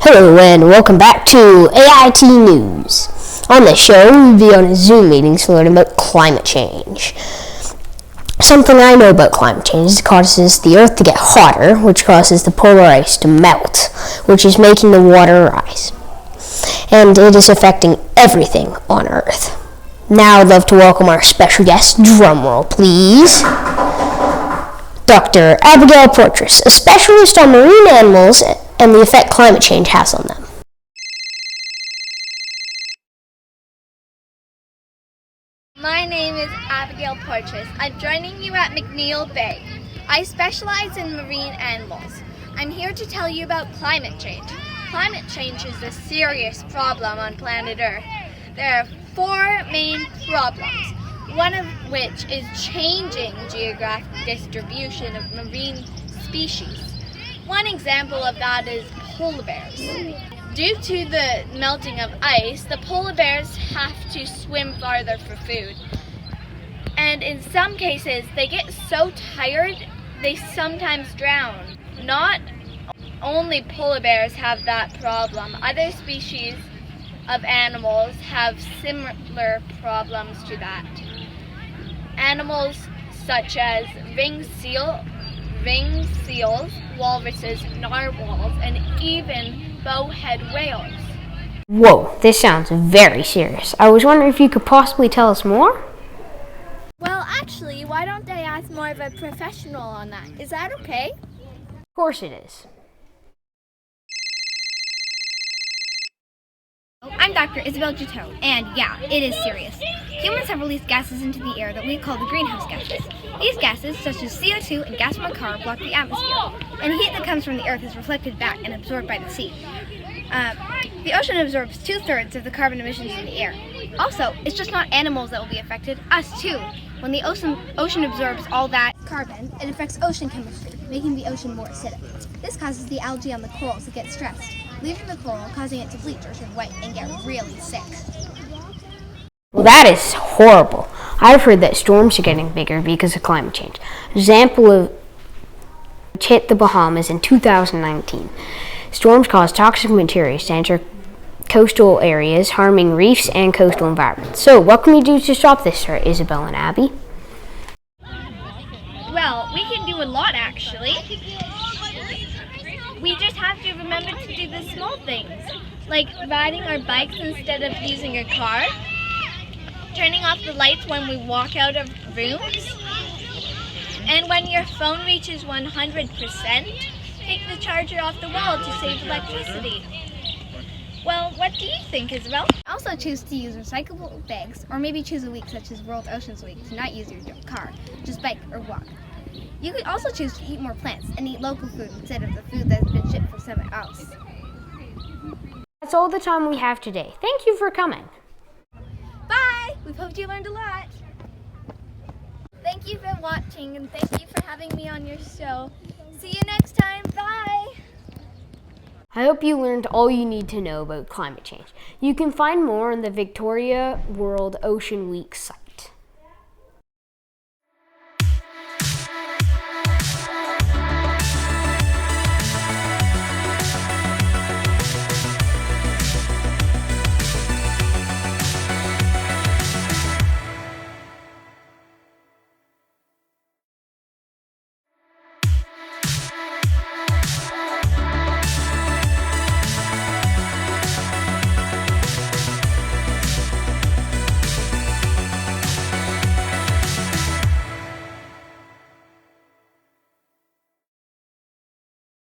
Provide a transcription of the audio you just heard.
Hello and welcome back to AIT News. On this show, we'll be on a Zoom meeting to learn about climate change. Something I know about climate change is it causes the Earth to get hotter, which causes the polar ice to melt, which is making the water rise. And it is affecting everything on Earth. Now I'd love to welcome our special guest, drumroll please, Dr. Abigail Portress, a specialist on marine animals and the effect climate change has on them. My name is Abigail Portress. I'm joining you at McNeil Bay. I specialize in marine animals. I'm here to tell you about climate change. Climate change is a serious problem on planet Earth. There are four main problems, one of which is changing geographic distribution of marine species. One example of that is polar bears. Due to the melting of ice, the polar bears have to swim farther for food. And in some cases, they get so tired, they sometimes drown. Not only polar bears have that problem, other species of animals have similar problems to that. Animals such as ringed seals, walruses, narwhals, and even bowhead whales. Whoa, this sounds very serious. I was wondering if you could possibly tell us more? Well, actually, why don't I ask more of a professional on that? Is that okay? Of course it is. I'm Dr. Isabel, and yeah, it is serious. Humans have released gases into the air that we call the greenhouse gases. These gases, such as CO2 and gas from a car, block the atmosphere, and heat that comes from the earth is reflected back and absorbed by the sea. The ocean absorbs 2/3 of the carbon emissions in the air. Also, it's just not animals that will be affected, us too. When the ocean absorbs all that carbon, it affects ocean chemistry, making the ocean more acidic. This causes the algae on the corals to get stressed, leaving the coral, causing it to bleach or turn white and get really sick. Well, that is horrible. I've heard that storms are getting bigger because of climate change. Example of which hit the Bahamas in 2019. Storms caused toxic materials to enter coastal areas, harming reefs and coastal environments. So, what can we do to stop this, Sir Isabel and Abby? Well, we can do a lot actually. We just have to remember to do the small things, like riding our bikes instead of using a car, turning off the lights when we walk out of rooms, and when your phone reaches 100%, take the charger off the wall to save electricity. Well, what do you think, Isabel? Also choose to use recyclable bags, or maybe choose a week such as World Oceans Week to not use your car, just bike or walk. You could also choose to eat more plants and eat local food instead of the food that's been shipped from somewhere else. That's all the time we have today. Thank you for coming. Bye! We hope you learned a lot. Thank you for watching and thank you for having me on your show. See you next time. Bye! I hope you learned all you need to know about climate change. You can find more on the Victoria World Ocean Week site.